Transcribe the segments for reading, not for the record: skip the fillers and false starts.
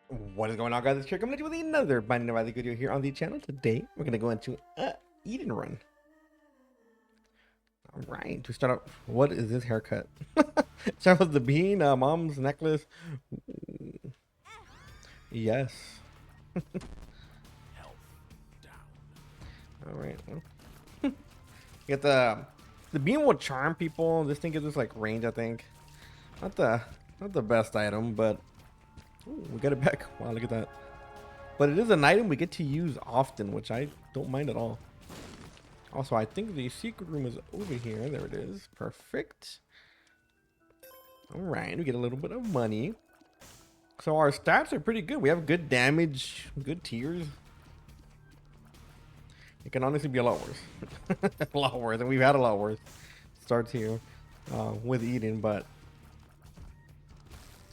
What is going on, guys? It's Kirk. I'm going to do with another Binding of Isaac video here on the channel. Today, we're going to go into Eden Run. All right, to start off, what is this haircut? Start with the bean, mom's necklace. Yes. All right. Well. Get the bean will charm people. This thing gives us like range, I think. Not the best item, but ooh, we got it back. Wow, look at that. But it is an item we get to use often, which I don't mind at all. Also, I think the secret room is over here. There it is. Perfect. All right, we get a little bit of money. So our stats are pretty good. We have good damage, good tiers. It can honestly be a lot worse. A lot worse, and we've had a lot worse starts here with Eden, but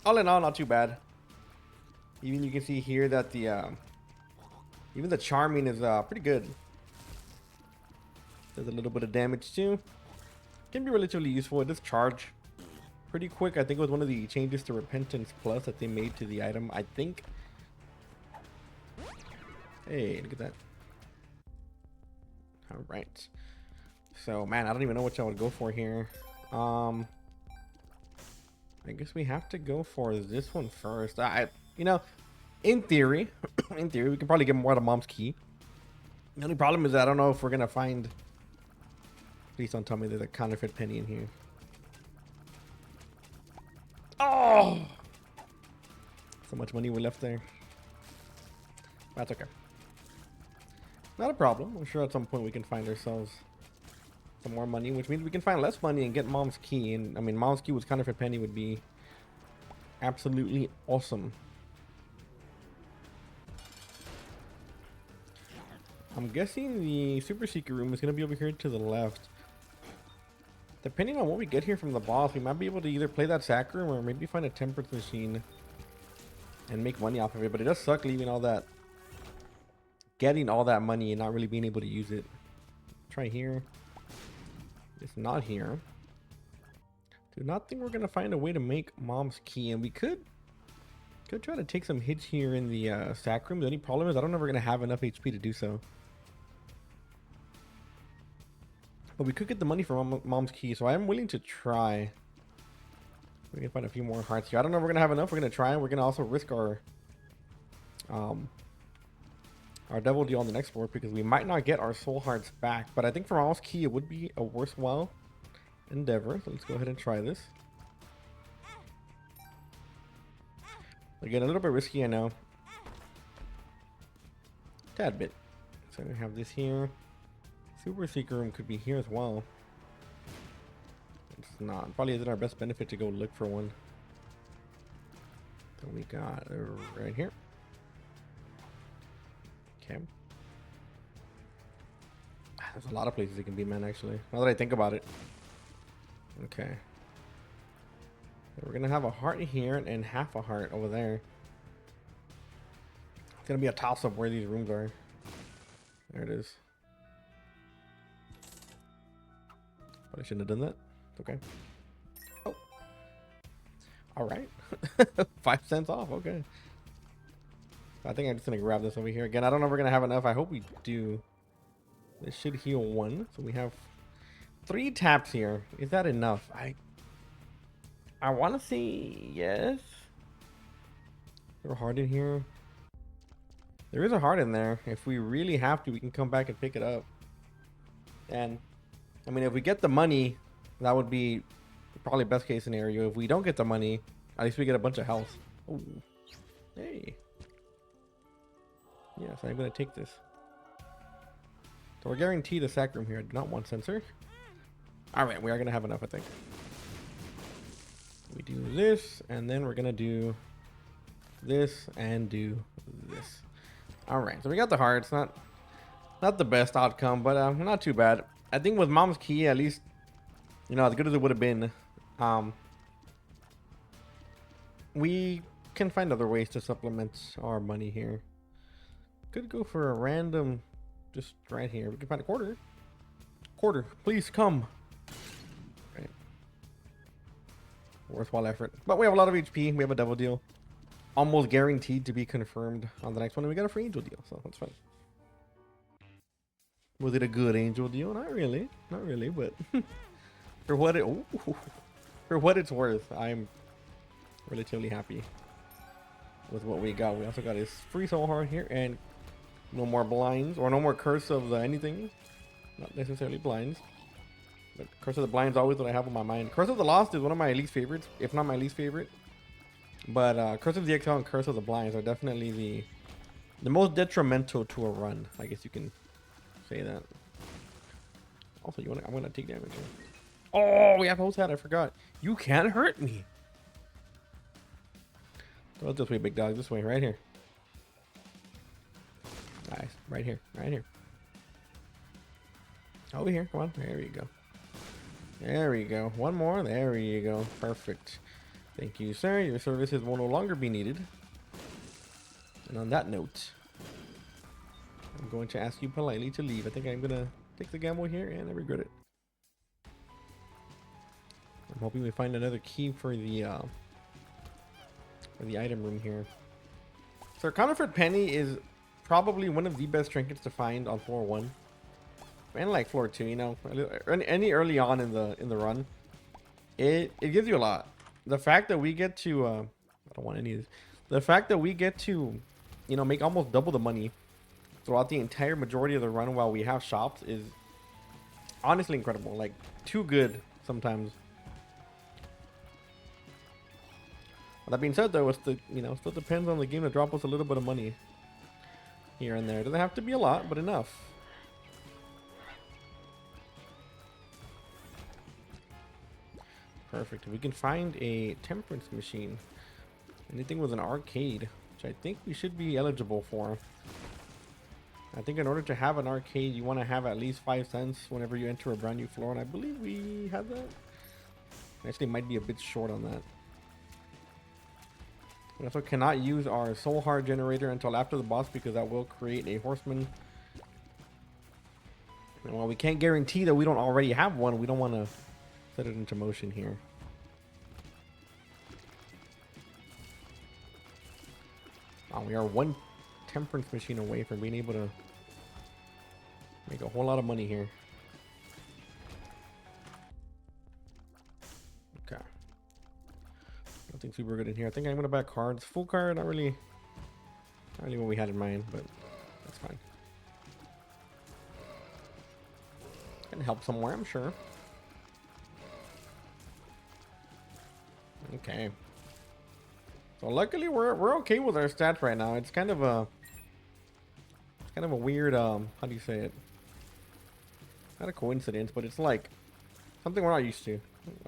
all in all, not too bad. Even you can see here that the even the charming is pretty good. Does a little bit of damage too. Can be relatively useful. It does charge pretty quick. I think it was one of the changes to Repentance Plus that they made to the item, I think. Hey, look at that. All right. So, man, I don't even know what I would go for here. I guess we have to go for this one first. You know, in theory, we can probably get more out of Mom's Key. The only problem is that I don't know if we're gonna find. Please don't tell me there's a counterfeit penny in here. Oh! So much money we left there. That's okay. Not a problem. I'm sure at some point we can find ourselves some more money, which means we can find less money and get Mom's Key. And I mean, Mom's Key with counterfeit penny would be absolutely awesome. I'm guessing the super secret room is going to be over here to the left. Depending on what we get here from the boss, we might be able to either play that sack room or maybe find a temperance machine and make money off of it. But it does suck leaving all that, getting all that money and not really being able to use it. Try here. It's not here. Do not think we're going to find a way to make Mom's Key. And we could try to take some hits here in the sack room. The only problem is I don't know if we're going to have enough HP to do so. But we could get the money from Mom's Key, so I am willing to try. We can find a few more hearts here. I don't know if we're gonna have enough. We're gonna try, and we're gonna also risk our devil deal on the next floor because we might not get our soul hearts back. But I think for Mom's Key, it would be a worthwhile endeavor. So let's go ahead and try this. Again, a little bit risky, I know. Tad bit. So we have this here. Super secret room could be here as well. It's not. Probably isn't our best benefit to go look for one. So we got right here. Okay. There's a lot of places it can be, man, actually. Now that I think about it. Okay. So we're gonna have a heart here and half a heart over there. It's gonna be a toss-up where these rooms are. There it is. But I shouldn't have done that. Okay. Oh. All right. 5 cents off. Okay. I think I'm just going to grab this over here. Again, I don't know if we're going to have enough. I hope we do. This should heal 1. So we have 3 taps here. Is that enough? I want to say yes. Is there a heart in here? There is a heart in there. If we really have to, we can come back and pick it up. And I mean, if we get the money, that would be probably best case scenario. If we don't get the money, at least we get a bunch of health. Ooh. Hey. Yes, I'm going to take this. So we're guaranteed a sack room here. I do not want sensor. All right, we are going to have enough, I think. We do this, and then we're going to do this and do this. All right, so we got the hearts. Not the best outcome, but not too bad. I think with Mom's Key, at least, you know, as good as it would have been, we can find other ways to supplement our money here. Could go for a random, just right here. We can find a quarter. Quarter, please come. Right. Worthwhile effort. But we have a lot of HP. We have a double deal. almost guaranteed to be confirmed on the next one. And we got a free angel deal, so that's fun. Was it a good angel deal? Not really, but for what it for what it's worth, I'm relatively happy with what we got. We also got his free soul heart here, and no more blinds or no more curse of the anything. Not necessarily blinds, but curse of the blinds always what I have on my mind. Curse of the Lost is one of my least favorites, if not my least favorite. But Curse of the XL and Curse of the Blinds are definitely the most detrimental to a run. I guess you can say that. Also, I'm gonna take damage here. Oh, we have host hat. I forgot. You can't hurt me. Go this way, big dog. This way, right here. Nice, right here, right here. Over here. Come on. There you go. There we go. One more. There you go. Perfect. Thank you, sir. Your services will no longer be needed. And on that note, I'm going to ask you politely to leave. I think I'm gonna take the gamble here, and I regret it. I'm hoping we find another key for the item room here. So Counterfeit Penny is probably one of the best trinkets to find on floor 1, and like floor 2. You know, any early on in the run, it gives you a lot. The fact that we get to I don't want any of this. The fact that we get to, you know, make almost double the money throughout the entire majority of the run while we have shops is honestly incredible. Like, too good sometimes. Well, that being said, though, it's the, you know, still depends on the game to drop us a little bit of money here and there. It doesn't have to be a lot, but enough. Perfect. We can find a temperance machine. Anything with an arcade, which I think we should be eligible for. I think in order to have an arcade, you want to have at least 5 cents whenever you enter a brand new floor, and I believe we have that. Actually, might be a bit short on that. We also cannot use our soul heart generator until after the boss, because that will create a horseman. And while we can't guarantee that we don't already have one, we don't want to set it into motion here. We are one temperance machine away from being able to make a whole lot of money here. Okay. Nothing super good in here. I think I'm gonna back cards. Full card, not really what we had in mind, but that's fine. Can help somewhere, I'm sure. Okay. So luckily we're okay with our stats right now. It's kind of a weird how do you say it? Not a coincidence, but it's like something we're not used to.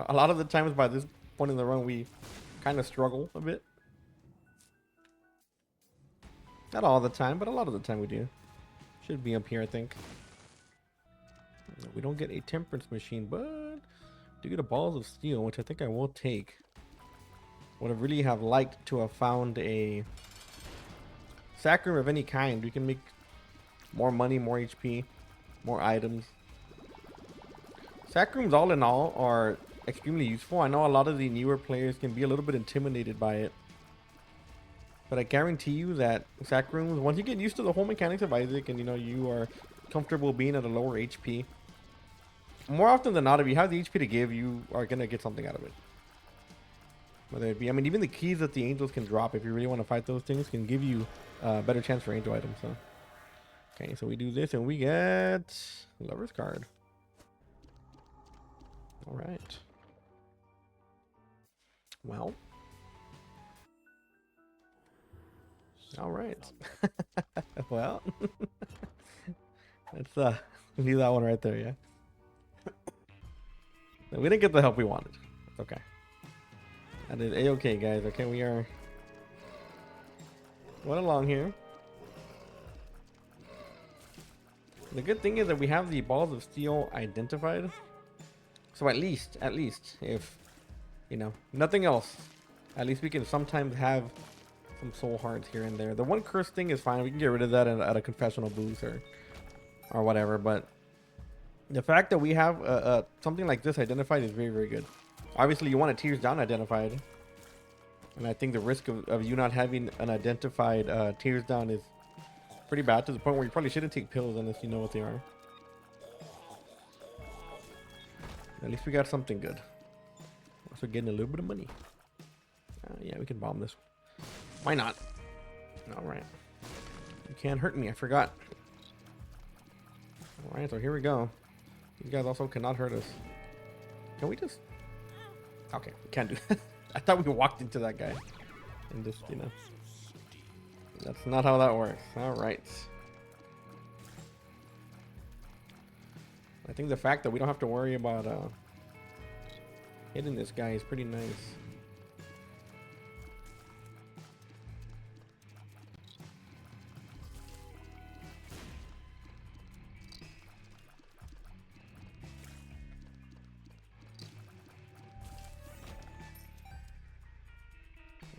A lot of the times by this point in the run we kind of struggle a bit. Not all the time, but a lot of the time we do. Should be up here, I think. We don't get a temperance machine, but do get a balls of steel, which I think I will take. Would have really have liked to have found a sacrum of any kind. We can make more money, more HP, more items. Sacrums all in all are extremely useful. I know a lot of the newer players can be a little bit intimidated by it, but I guarantee you that sacrums, once you get used to the whole mechanics of Isaac and you know you are comfortable being at a lower HP, more often than not, if you have the HP to give, you are gonna get something out of it. Whether it be, I mean, even the keys that the angels can drop, if you really want to fight those things, can give you a better chance for angel items. So, okay, so we do this and we get Lover's card. All right. Well. All right. Well, let's leave that one right there. Yeah. We didn't get the help we wanted. Okay. That is a-okay, guys. Okay, we are going along here. The good thing is that we have the balls of steel identified. So at least, if, you know, nothing else, at least we can sometimes have some soul hearts here and there. The one curse thing is fine. We can get rid of that at a confessional booth or whatever. But the fact that we have something like this identified is very, very good. Obviously, you want a Tears Down identified. And I think the risk of you not having an identified tears down is pretty bad, to the point where you probably shouldn't take pills unless you know what they are. At least we got something good. Also getting a little bit of money. Yeah, we can bomb this. Why not? All right. You can't hurt me. I forgot. All right, so here we go. These guys also cannot hurt us. Can we just... Okay, we can't do that. I thought we walked into that guy. And just, you know. That's not how that works. All right. I think the fact that we don't have to worry about hitting this guy is pretty nice.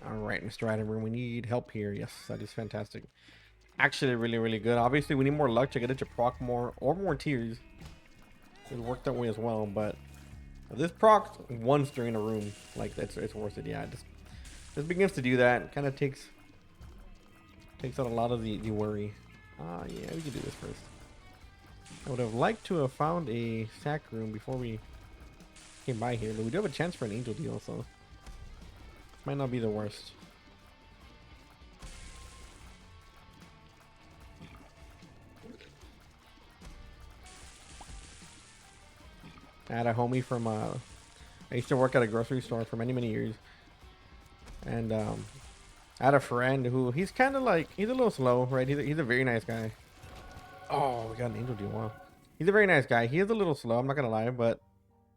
All right, Mr. Item, we need help here. Yes, that is fantastic. Actually, really, really good. Obviously, we need more luck to get it to proc more or more tiers. It worked that way as well, but this proc once during a room, like it's worth it. Yeah, this begins to do that. Kind of takes out a lot of the worry. Yeah, we can do this first. I would have liked to have found a sack room before we came by here, but we do have a chance for an angel deal, so might not be the worst. I had a homie from I used to work at a grocery store for many years, and I had a friend who he's kind of like, he's a little slow, right? He's a very nice guy. Oh, we got an angel deal. Wow, he's a very nice guy. He is a little slow, I'm not gonna lie, but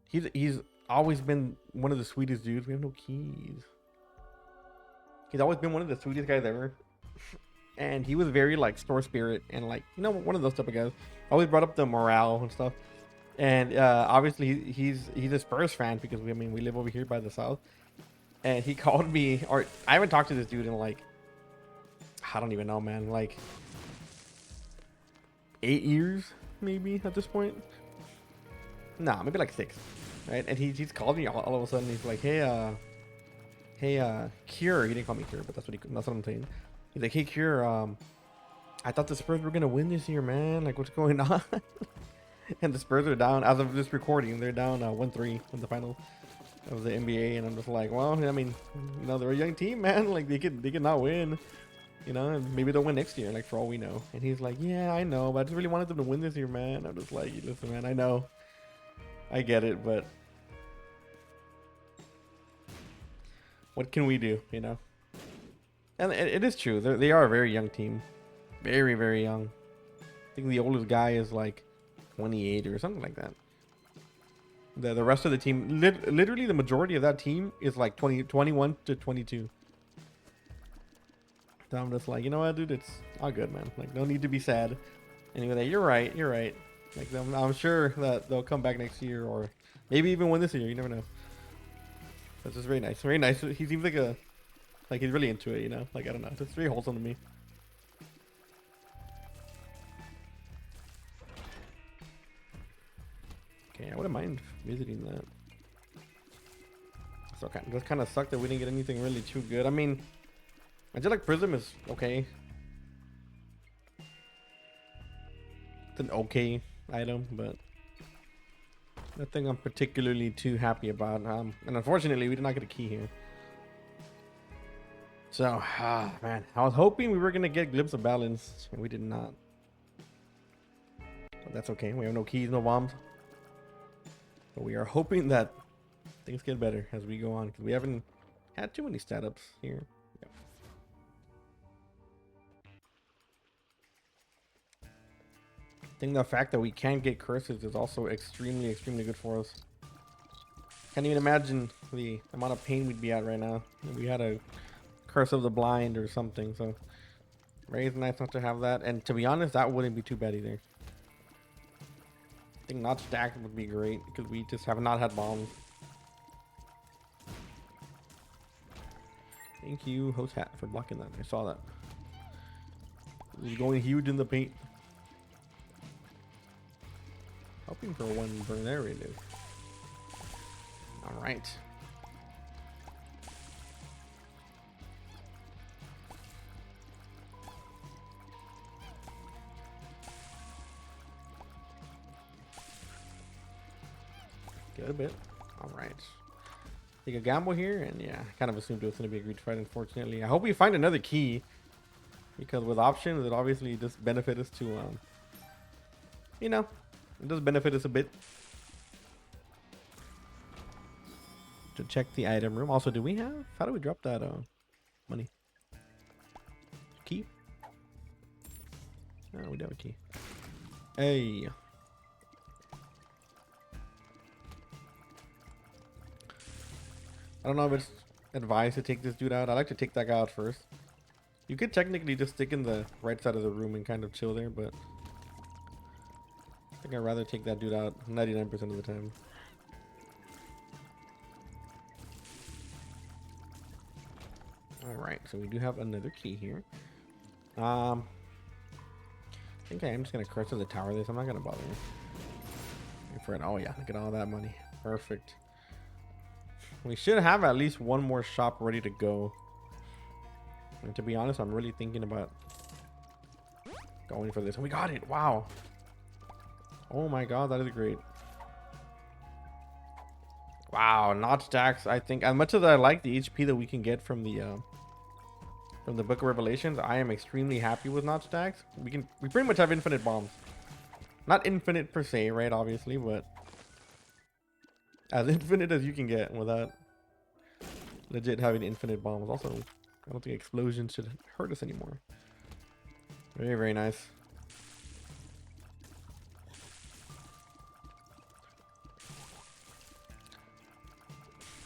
he's always been one of the sweetest dudes. We have no keys. He's always been one of the sweetest guys ever, and he was very like store spirit and like, you know, one of those type of guys. Always brought up the morale and stuff. And obviously he's a Spurs fan, because we live over here by the South. And he called me, or I haven't talked to this dude in like, I don't even know, man, like 8 years maybe at this point. Nah, maybe like 6, right? And he's called me all of a sudden. He's like, hey Cure. He didn't call me Cure, but that's what I'm saying. He's like, hey Cure, I thought the Spurs were gonna win this year, man. Like, what's going on? And the Spurs are down, as of this recording, they're down 1-3 in the final of the NBA. And I'm just like, well, I mean, you know, they're a young team, man. Like, they could not win, you know, and maybe they'll win next year, like, for all we know. And he's like, yeah, I know, but I just really wanted them to win this year, man. I'm just like, listen, man, I know, I get it, but what can we do, you know? And it is true, they are a very young team, very young. I think the oldest guy is like 28 or something like that. The rest of the team, literally the majority of that team is like 21 to 22. So I'm just like, you know what, dude, it's all good, man. Like, no need to be sad. Anyway, like, you're right. Like, I'm sure that they'll come back next year, or maybe even win this year. You never know. That's just very nice. Very nice. He seems like he's really into it, you know? Like, I don't know. It's very wholesome to me. Okay, I wouldn't mind visiting that. So it does kind of suck that we didn't get anything really too good. I mean, I feel like Prism is okay. It's an okay item, but nothing I'm particularly too happy about. And unfortunately, we did not get a key here. So, man, I was hoping we were gonna get Glimpse of Balance, and we did not. But that's okay. We have no keys, no bombs. But we are hoping that things get better as we go on, because we haven't had too many stat ups here. Yep. I think the fact that we can't get curses is also extremely good for us. Can't even imagine the amount of pain we'd be at right now if we had a Curse of the Blind or something. So very nice not to have that, and to be honest, that wouldn't be too bad either. I think not stacked would be great, because we just have not had bombs. Thank you, Host Hat, for blocking that. I saw that. He's going huge in the paint. Hoping for one burn. There it is. All right. Good a bit. All right. Take a gamble here, and yeah, kind of assumed it was going to be a greed fight, unfortunately. I hope we find another key, because with options, it obviously does benefit us to, you know, it does benefit us a bit. To check the item room. Also, do we have, how do we drop that money? Key? Oh, we do have a key. Hey. I don't know if it's advised to take this dude out. I like to take that guy out first. You could technically just stick in the right side of the room and kind of chill there, but I think I'd rather take that dude out 99% of the time. Alright, so we do have another key here. I think I am just gonna curse to the tower this. I'm not gonna bother. Wait for it. Oh yeah, look at all that money. Perfect. We should have at least one more shop ready to go. And to be honest, I'm really thinking about going for this. And we got it. Wow. Oh my god, that is great. Wow, notch stacks. I think as much as I like the HP that we can get from the Book of Revelations, I am extremely happy with notch stacks. We pretty much have infinite bombs. Not infinite per se, right? Obviously, but as infinite as you can get without legit having infinite bombs. Also, I don't think explosions should hurt us anymore. Very, very nice.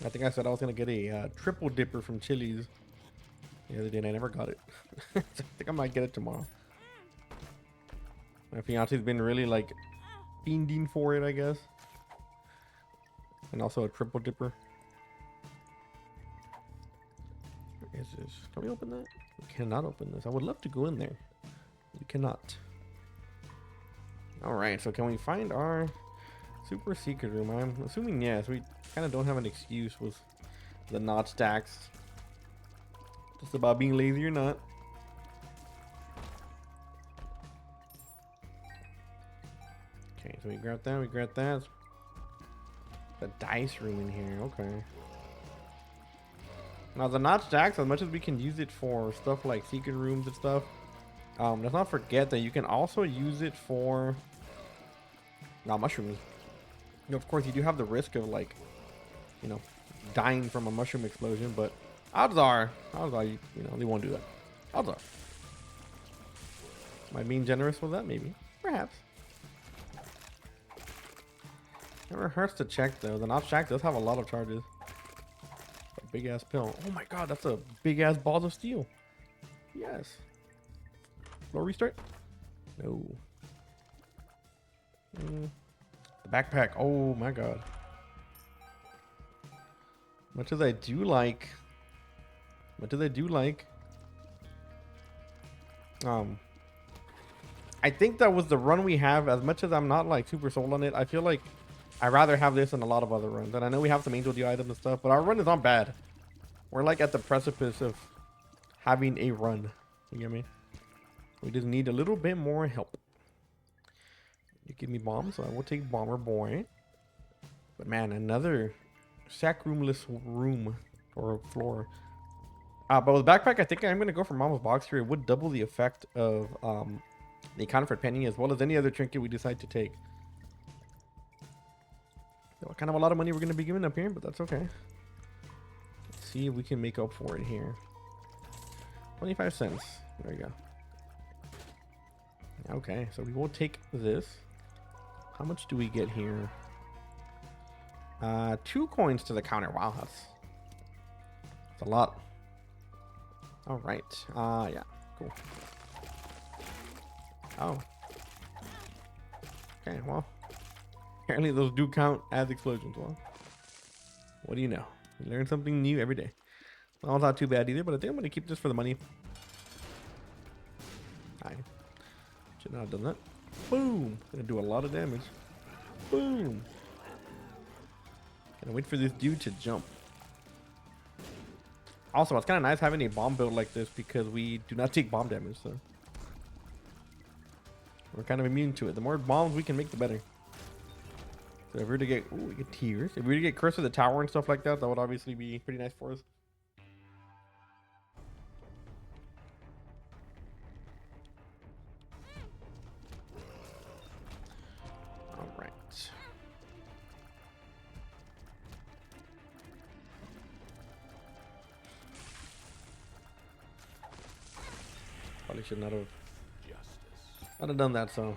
I think I said I was going to get a triple dipper from Chili's the other day, and I never got it. So I think I might get it tomorrow. My fiance's been really like fiending for it, I guess. And also a triple dipper. Where is this? Can we open that? We cannot open this. I would love to go in there. We cannot. Alright, so can we find our super secret room? I'm assuming yes. We kind of don't have an excuse with the notch stacks. Just about being lazy or not. Okay, so we grab that, we grab that. The dice room in here, okay. Now the notch stacks, as much as we can use it for stuff like secret rooms and stuff, let's not forget that you can also use it for mushrooms. You know, of course, you do have the risk of like, you know, dying from a mushroom explosion, but odds are you know, they won't do that. Odds are. Am I being generous with that? Maybe, perhaps. Never hurts to check though. The notch stack does have a lot of charges. A big ass pill. Oh my god, that's a big ass balls of steel. Yes. Floor restart? No. The backpack. Oh my god. Much as I do like. I think that was the run we have. As much as I'm not like super sold on it, I feel like I'd rather have this than a lot of other runs. And I know we have some Angel D items and stuff, but our run is not bad. We're like at the precipice of having a run. You get me? We just need a little bit more help. You give me bombs, so I will take Bomber Boy. But man, another sack roomless room or floor. But with backpack, I think I'm going to go for Mama's Box here. It would double the effect of the Counterfeit Penny as well as any other trinket we decide to take. So kind of a lot of money we're going to be giving up here, but that's okay. Let's see if we can make up for it here. 25 cents. There you go. Okay, so we will take this. How much do we get here? 2 coins to the counter. Wow, that's a lot. All right. Yeah, cool. Oh. Okay, well. Apparently those do count as explosions. Well, what do you know? You learn something new every day. Well, not too bad either, but I think I'm going to keep this for the money. I should not have done that. Boom. Going to do a lot of damage. Boom. Gonna wait for this dude to jump. Also, it's kind of nice having a bomb build like this because we do not take bomb damage, so we're kind of immune to it. The more bombs we can make, the better. So if we were to get, ooh, we get tears. If we were to get Curse of the Tower and stuff like that, that would obviously be pretty nice for us. All right. Probably should not have done that so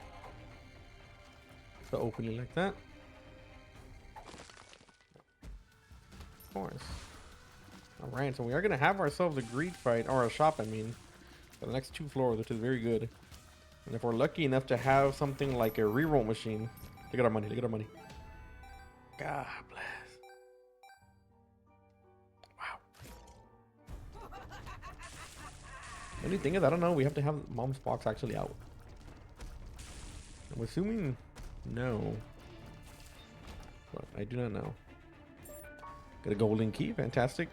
openly like that. Of course. All right, so we are gonna have ourselves a greed fight, or a shop, I mean, for the next 2 floors, which is very good. And if we're lucky enough to have something like a reroll machine, look at our money. Look at our money. God bless. Wow. The only thing is, I don't know. We have to have Mom's box actually out. I'm assuming no, but I do not know. Got a golden key. Fantastic.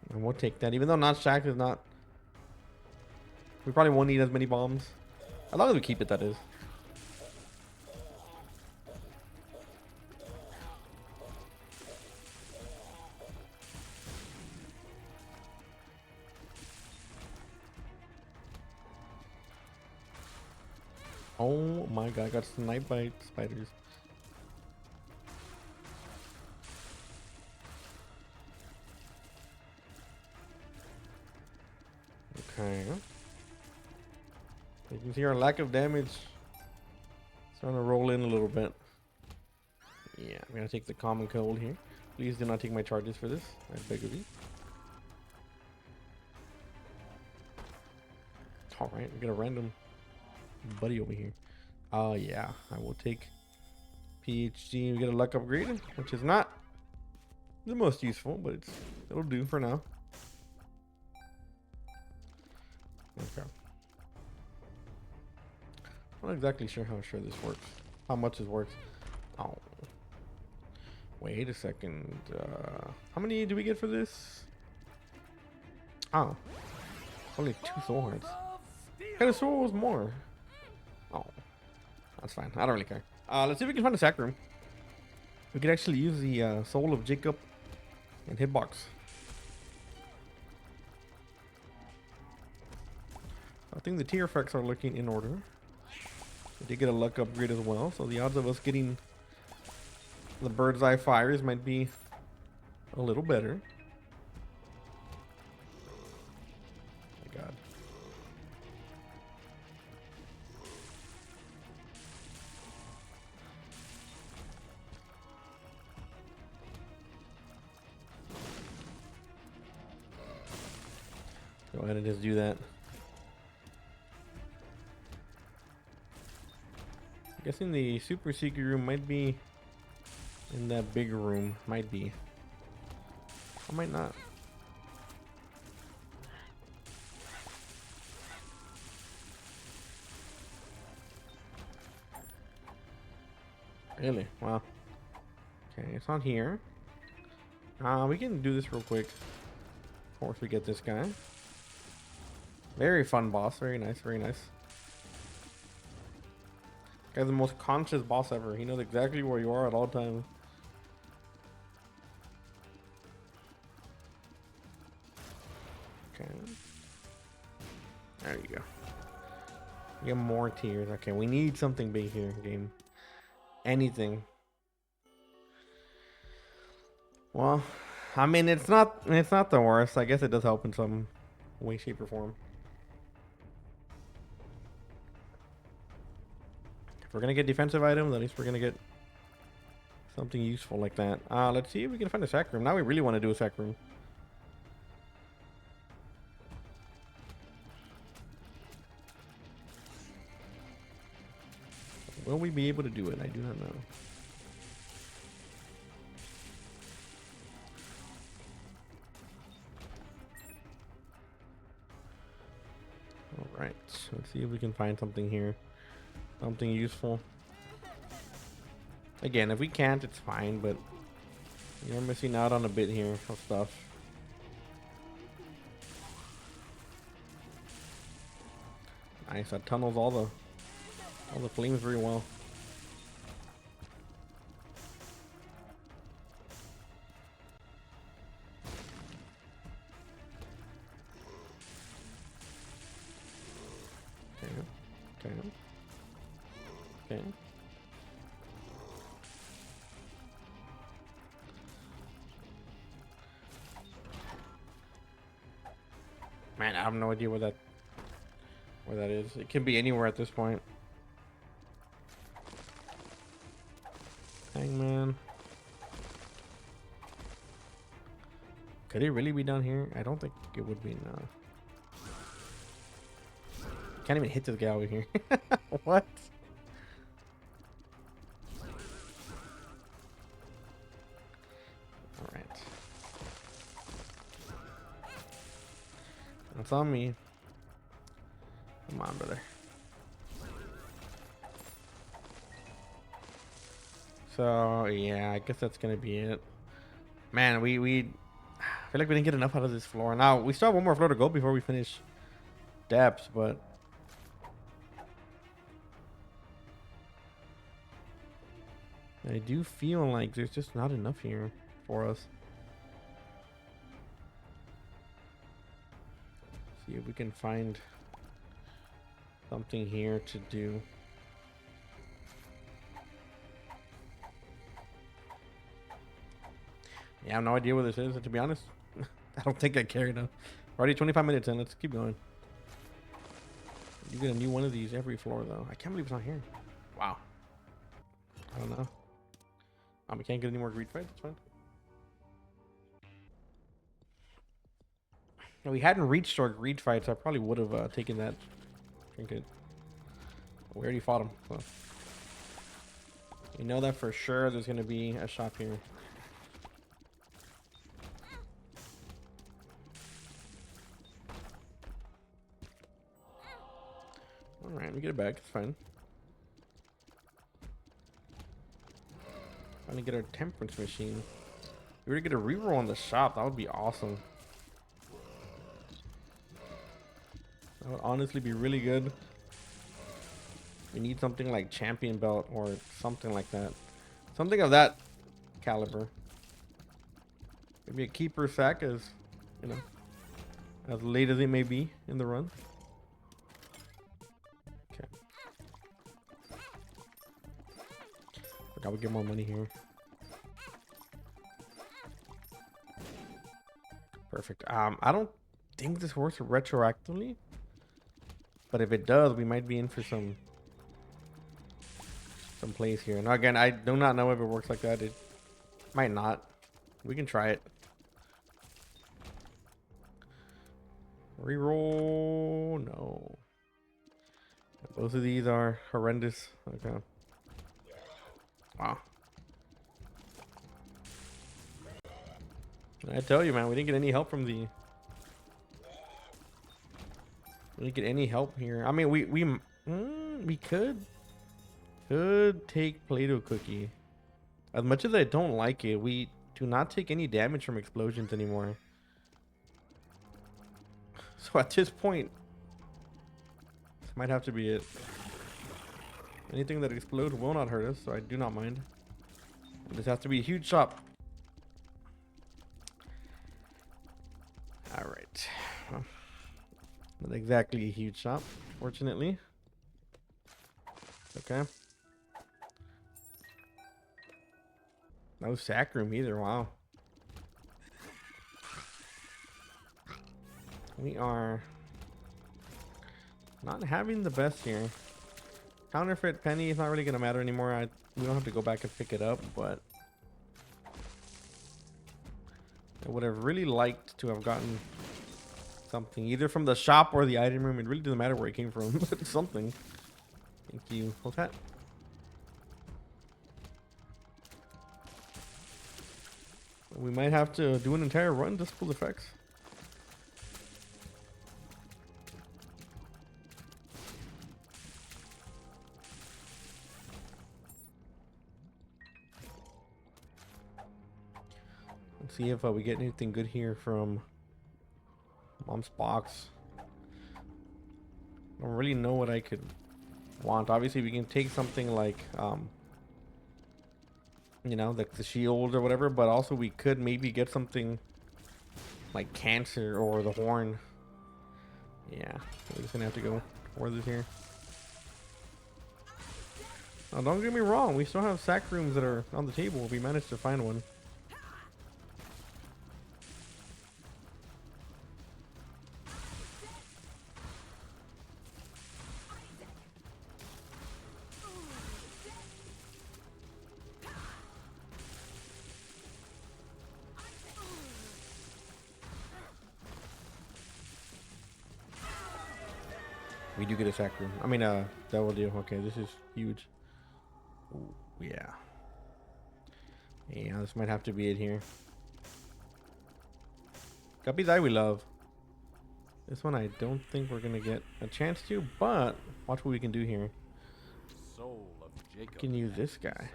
And we'll take that, even though not Shack is not. We probably won't need as many bombs. As long as we keep it, that is. Oh my god, I got sniped by spiders. Okay. You can see our lack of damage starting to roll in a little bit. Yeah, I'm gonna take the common cold here. Please do not take my charges for this. I beg of you. Alright, we got a random buddy over here. Oh yeah, I will take PhD. We get a luck upgrade, which is not the most useful, but it'll do for now. Okay. I'm not exactly sure how this works. How much this works. Oh. Wait a second. How many do we get for this? Oh. Only 2 soul hearts. Kind of soul was more. Oh. That's fine. I don't really care. Let's see if we can find a sack room. We could actually use the soul of Jacob and hitbox. I think the tier effects are looking in order. We did get a luck upgrade as well, so the odds of us getting the bird's eye fires might be a little better. Oh my god. Go ahead and just do that. I'm guessing the super secret room might be in that big room. Might be. I might not. Really? Wow. Okay, it's not here. We can do this real quick. Of course, we get this guy. Very fun boss. Very nice. Very nice. Guy's the most conscious boss ever. He knows exactly where you are at all times. Okay. There you go. We have more tiers. Okay, we need something big here, game. Anything. Well, I mean, it's not the worst. I guess it does help in some way, shape, or form. If we're gonna get defensive items, at least we're gonna get something useful like that. Let's see if we can find a sack room. Now we really want to do a sack room. Will we be able to do it? I do not know. All right, let's see if we can find something here. Something useful. Again, if we can't, it's fine, but you're missing out on a bit here of stuff. Nice, that tunnels all the flames very well. Okay. Okay. Man, I have no idea where that is. It can be anywhere at this point. Hangman. Could it really be down here? I don't think it would be, no. Can't even hit this guy over here. What? Alright. That's on me. Come on, brother. So, yeah, I guess that's gonna be it. Man, we I feel like we didn't get enough out of this floor. Now, we still have one more floor to go before we finish depths, but I do feel like there's just not enough here for us. See if we can find something here to do. Yeah, I have no idea what this is, and to be honest, I don't think I care enough. We're already 25 minutes in, let's keep going. You get a new one of these every floor, though. I can't believe it's not here. Wow. I don't know. We can't get any more greed fights, that's fine. If we hadn't reached our greed fights, I probably would have taken that trinket. We already fought him, so. You know that for sure there's going to be a shop here. Alright, we get it back, it's fine. Trying to get our temperance machine. If we were to get a reroll on the shop, that would be awesome. That would honestly be really good. We need something like champion belt or something like that. Something of that caliber. Maybe a keeper sack as, you know, as late as it may be in the run. Okay. Forgot we get more money here. Perfect. I don't think this works retroactively, but if it does, we might be in for some plays here. Now again, I do not know if it works like that. It might not. We can try it. Reroll. No. Both of these are horrendous. Okay. Wow. I tell you, man, we didn't get any help from the. We didn't get any help here. I mean, we could take Play-Doh cookie. As much as I don't like it, we do not take any damage from explosions anymore. So at this point, this might have to be it. Anything that explodes will not hurt us, so I do not mind. This has to be a huge shop. All right. Well, not exactly a huge shop, fortunately. Okay. No sack room either. Wow. We are not having the best here. Counterfeit penny is not really gonna matter anymore. We don't have to go back and pick it up, but I would have really liked to have gotten something either from the shop or the item room. It really doesn't matter where it came from, but something. Thank you. What's that? We might have to do an entire run just pull effects. Let's see if we get anything good here from Mom's box. I don't really know what I could want. Obviously, we can take something like, you know, the shield or whatever, but also we could maybe get something like cancer or the horn. Yeah, we're just gonna have to go for this here. Now, don't get me wrong, we still have sack rooms that are on the table if we manage to find one. We do get a sack room. I mean, double deal. Okay, this is huge. Ooh, yeah. Yeah, this might have to be it here. Guppy's Eye we love. This one I don't think we're gonna get a chance to, but watch what we can do here. Soul of Jacob We can use this guy.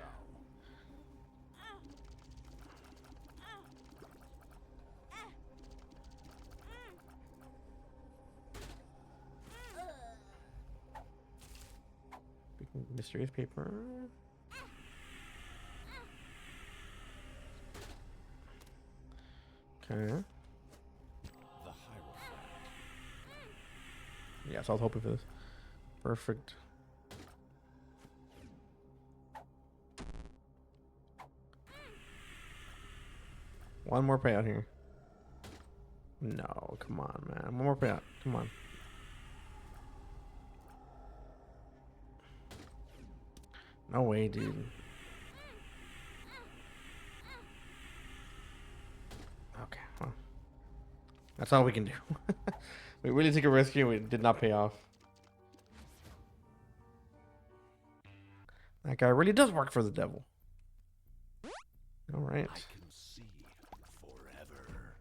Mysterious paper. Okay. The Hierophant. Yeah, so I was hoping for this. Perfect. One more payout here. No, come on, man. One more payout. Come on. No way, dude. Okay, well. That's all we can do. We really took a risk here. It did not pay off. That guy really does work for the devil. All right. I can see forever.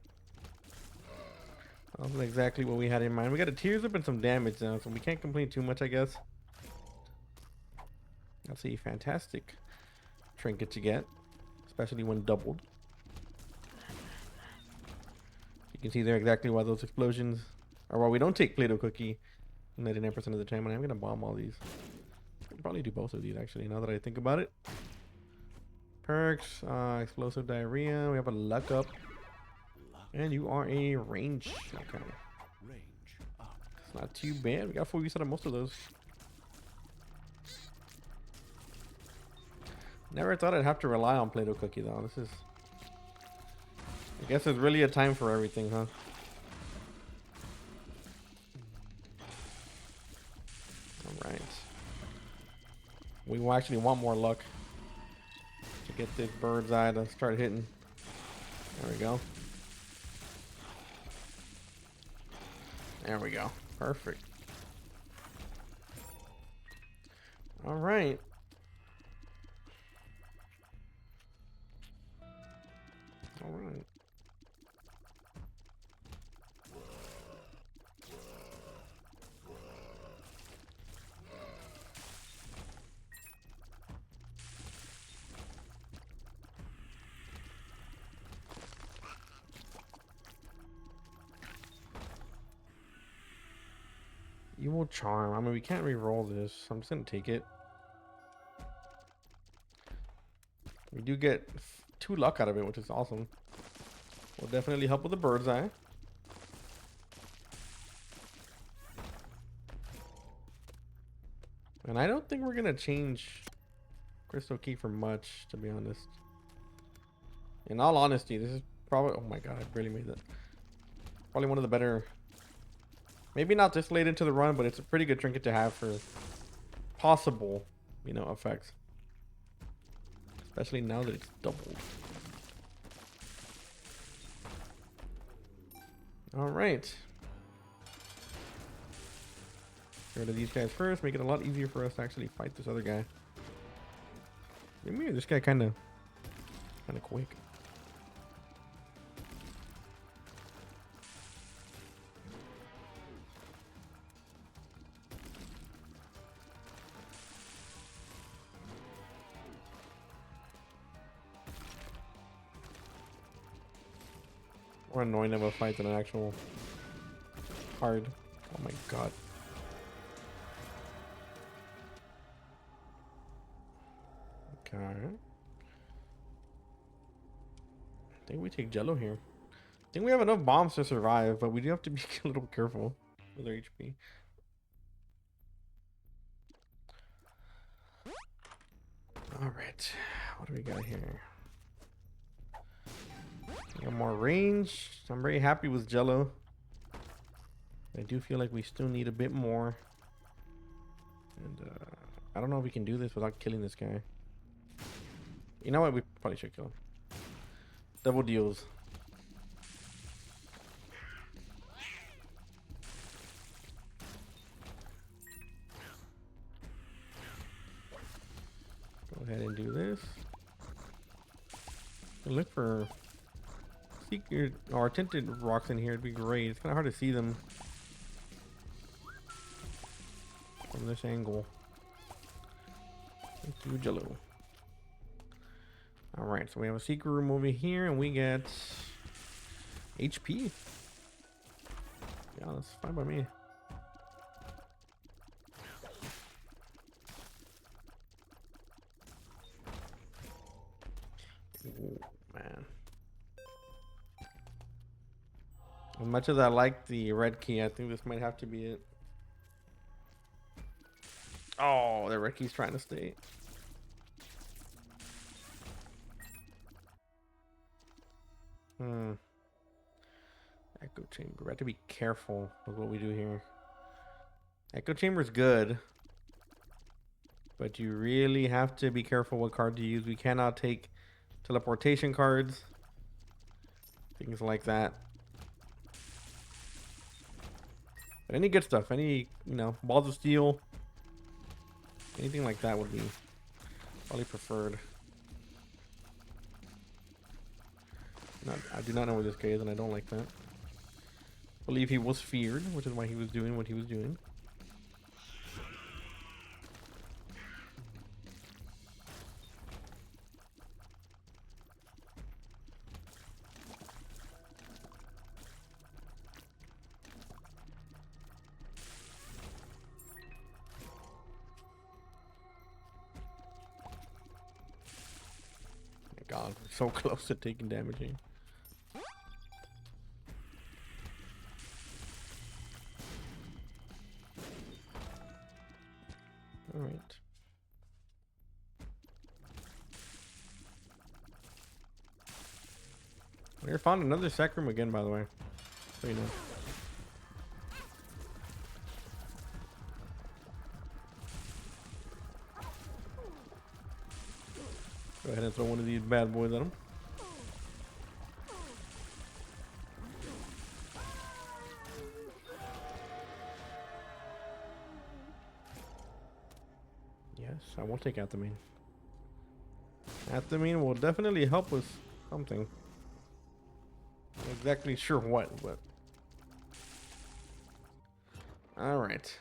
That was exactly what we had in mind. We got a tears up and some damage now, so we can't complain too much, I guess. That's a fantastic trinket to get, especially when doubled. You can see there exactly why those explosions, or why we don't take Play-Doh cookie 99% of the time. And I'm gonna bomb all these. I can probably do both of these actually, now that I think about it. Perks, explosive diarrhea. We have a luck up, and you are a range. Okay, Range up. it's not too bad. We got full use out of most of those. Never thought I'd have to rely on Play-Doh cookie though. This is, I guess it's really a time for everything, huh? All right. We will actually want more luck to get this bird's eye to start hitting. There we go. There we go. Perfect. All right. All right. Evil Charm. I mean, we can't re-roll this. So I'm just gonna take it. We do get 2 luck out of it, which is awesome. Will definitely help with the bird's eye. And I don't think we're gonna change Crystal Key for much, to be honest. In all honesty, this is probably, oh my god, I barely made that. Probably one of the better, maybe not this late into the run, but it's a pretty good trinket to have for possible, you know, effects. Especially now that it's doubled. All right. Get rid of these guys first. Make it a lot easier for us to actually fight this other guy. Maybe this guy kind of quick. more annoying of a fight than an actual hard. Oh my god. Okay. I think we take Jello here. I think we have enough bombs to survive, but we do have to be a little careful with our HP. Alright. What do we got here? We got more range. I'm very happy with Jello. I do feel like we still need a bit more. And I don't know if we can do this without killing this guy. You know what? We probably should kill him. Double deals. Go ahead and do this. Look for secret or tinted rocks in here. It'd be great. It's kind of hard to see them from this angle. Let's do Jello. All right, so we have a secret room over here, and we get HP. Yeah, that's fine by me. Ooh, man. As much as I like the red key, I think this might have to be it. Oh, the red key's trying to stay. Echo chamber. We have to be careful with what we do here. Echo chamber's good, but you really have to be careful what card you use. We cannot take teleportation cards, things like that. But any good stuff, any, you know, balls of steel, anything like that would be probably preferred. I do not know where this guy is, and I don't like that. I believe he was feared, which is why he was doing what he was doing. My God, we're so close to taking damage here. All right. We found another sec room again, by the way. So you know. Go ahead and throw one of these bad boys at him. Yes, I will take Athemine. Athemine will definitely help with something. Not exactly sure what, but... Alright.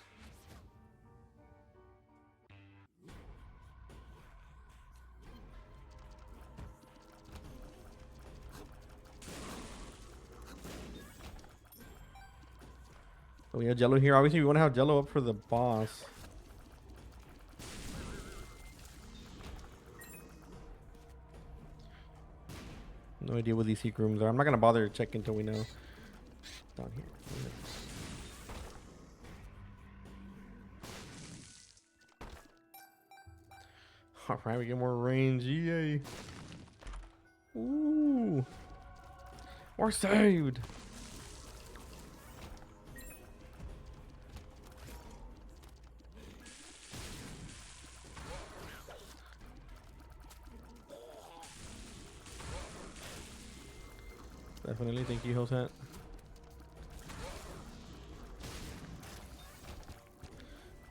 So we have Jello here. Obviously, we want to have Jello up for the boss. No idea what these secret rooms are. I'm not gonna bother to check until we know. Down here. All right, we get more range. Yay! Ooh, we're saved. Definitely, thank you, Hillsat.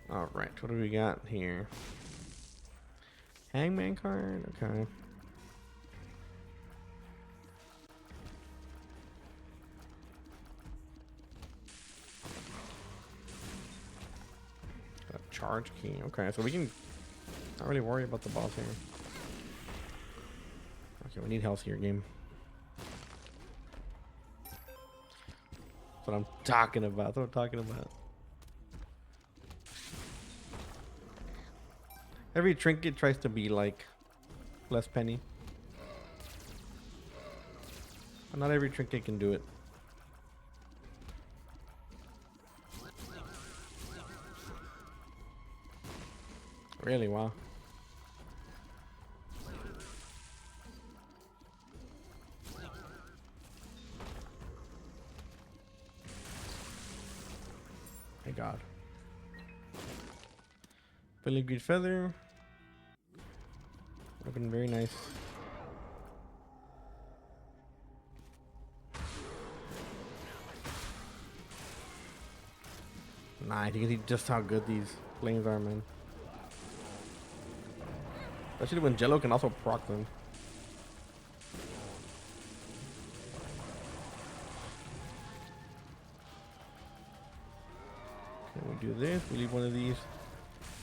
All right, what do we got here? Hangman card, okay. A charge key, okay. So we can not really worry about the boss here. Okay, we need health here, game. That's what I'm talking about. That's what I'm talking about. Every trinket tries to be like less penny. But not every trinket can do it. Really? Wow. My God. Filigree feather. Looking very nice. Nah, you can see just how good these flames are, man. Especially when Jello can also proc them. Okay, we do this. We leave one of these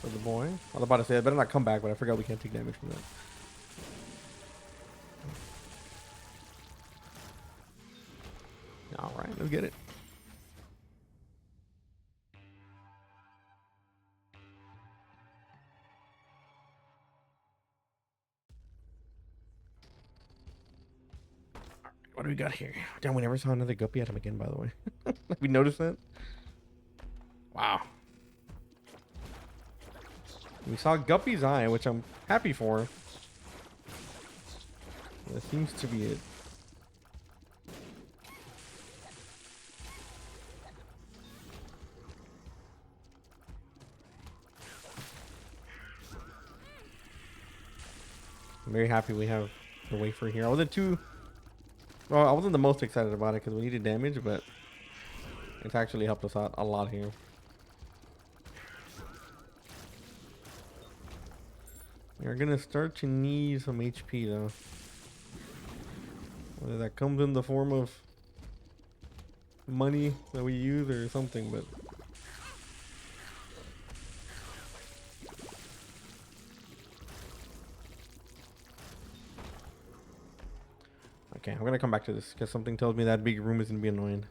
for the boy. I was about to say I better not come back, but I forgot we can't take damage from that. All right, let's get it. What do we got here? Damn, we never saw another guppy item again, by the way. Have we noticed that? Wow. We saw Guppy's eye, which I'm happy for. That seems to be it. I'm very happy we have the wafer here. I wasn't the most excited about it because we needed damage, but it's actually helped us out a lot here. We're gonna start to need some HP though. Whether that comes in the form of money that we use or something, but okay, I'm gonna come back to this because something tells me that big room is gonna be annoying.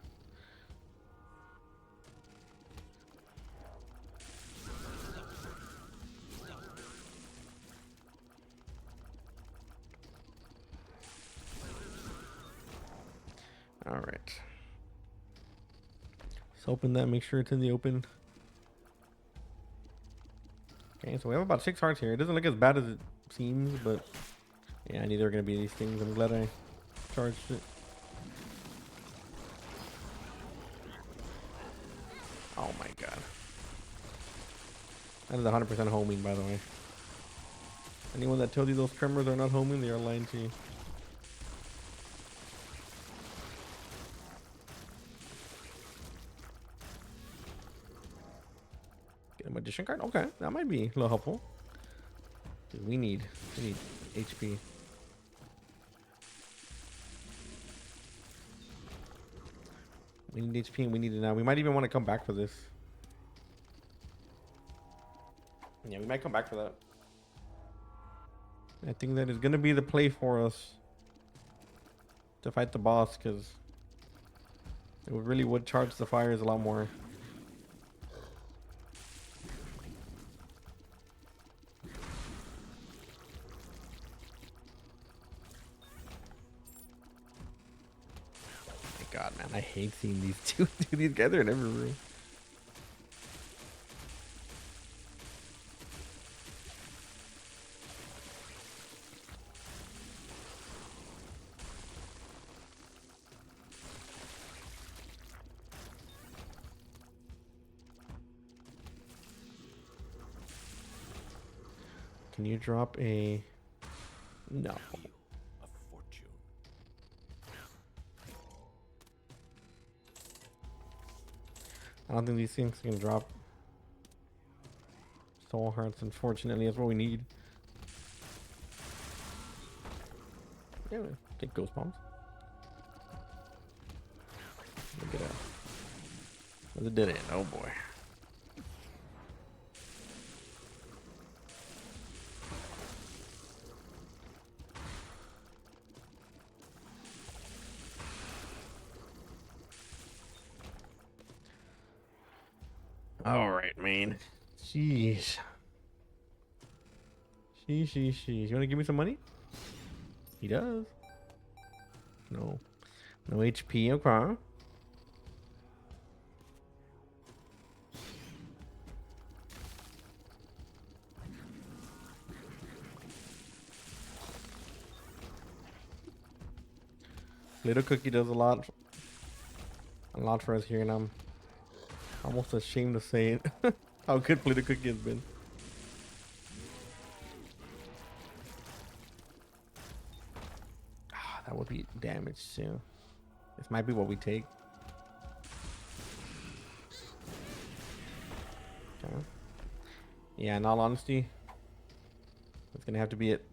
All right. Let's open that. Make sure it's in the open. Okay, so we have about 6 hearts here. It doesn't look as bad as it seems, but yeah, I knew there were gonna be these things. I'm glad I charged it. Oh my God. That is 100% homing, by the way. Anyone that tells you those tremors are not homing, they are lying to you. Get a magician card? Okay, that might be a little helpful. We need HP. We need HP and we need it now. We might even want to come back for this. Yeah, we might come back for that. I think that is going to be the play for us to fight the boss, because it really would charge the fires a lot more. My God, man, I hate seeing these two together in every room. Can you drop a... No. A fortune. I don't think these things can drop soul hearts, unfortunately. That's what we need. Yeah, man. Take ghost bombs. Look at that. What's it did it? Oh boy. All right, man. Sheesh. Sheesh. You want to give me some money? He does. No. No HP, okay. Little Cookie does a lot for us here, and I'm almost ashamed to say it. How good Little Cookie has been. Ah, that would be damage too. This might be what we take. Okay. Yeah, in all honesty, that's gonna have to be it.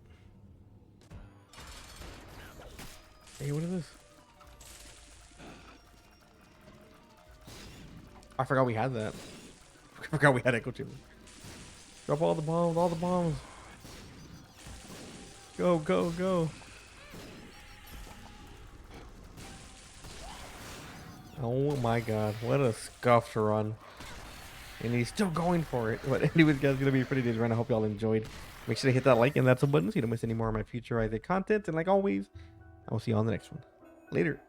Hey, what is this? I forgot we had that. I forgot we had Echo Chamber. Drop all the bombs, all the bombs. Go, go, go. Oh my god, what a scuffed run. And he's still going for it. But anyways, guys, gonna be a pretty day's run. I hope y'all enjoyed. Make sure to hit that like and that sub button so you don't miss any more of my future Isaac content. And like always, I will see you on the next one. Later.